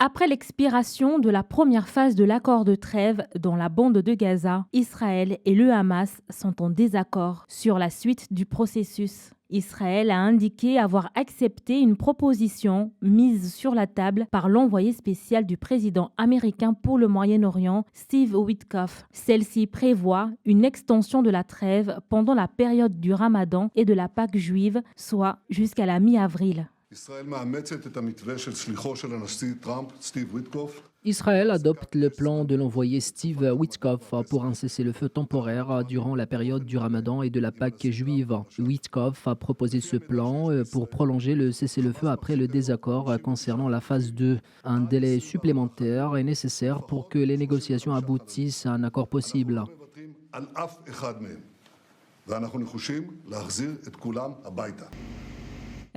Après l'expiration de la première phase de l'accord de trêve dans la bande de Gaza, Israël et le Hamas sont en désaccord sur la suite du processus. Israël a indiqué avoir accepté une proposition mise sur la table par l'envoyé spécial du président américain pour le Moyen-Orient, Steve Witkoff. Celle-ci prévoit une extension de la trêve pendant la période du Ramadan et de la Pâque juive, soit jusqu'à la mi-avril. Israël adopte le plan de l'envoyé Steve Witkoff pour un cessez-le-feu temporaire durant la période du Ramadan et de la Pâque juive. Witkoff a proposé ce plan pour prolonger le cessez-le-feu après le désaccord concernant la phase 2. Un délai supplémentaire est nécessaire pour que les négociations aboutissent à un accord possible.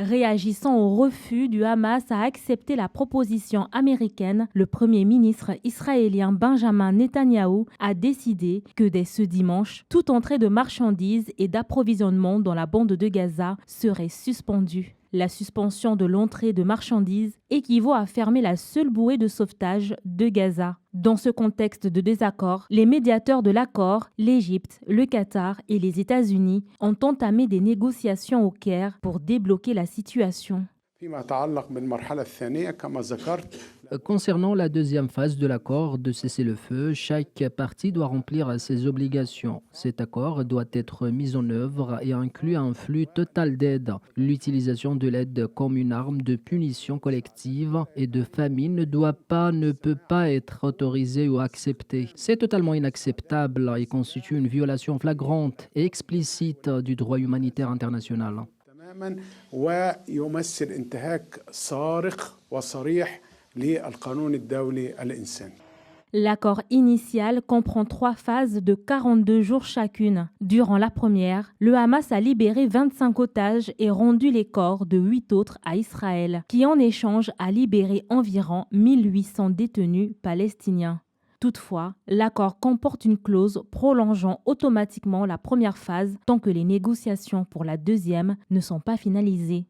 Réagissant au refus du Hamas à accepter la proposition américaine, le Premier ministre israélien Benjamin Netanyahou a décidé que dès ce dimanche, toute entrée de marchandises et d'approvisionnement dans la bande de Gaza serait suspendue. La suspension de l'entrée de marchandises équivaut à fermer la seule bouée de sauvetage de Gaza. Dans ce contexte de désaccord, les médiateurs de l'accord, l'Égypte, le Qatar et les États-Unis, ont entamé des négociations au Caire pour débloquer la situation. Concernant la deuxième phase de l'accord de cessez-le-feu, chaque partie doit remplir ses obligations. Cet accord doit être mis en œuvre et inclut un flux total d'aide. L'utilisation de l'aide comme une arme de punition collective et de famine ne peut pas être autorisée ou acceptée. C'est totalement inacceptable et constitue une violation flagrante et explicite du droit humanitaire international. ويمثل انتهاك صارخ وصريح للقانون الدولي الإنساني. L'accord initial comprend 3 phases de 42 jours chacune. Durant la première, le Hamas a libéré 25 otages et rendu les corps de 8 autres à Israël, qui en échange a libéré environ 1800 détenus palestiniens. Toutefois, l'accord comporte une clause prolongeant automatiquement la première phase tant que les négociations pour la deuxième ne sont pas finalisées.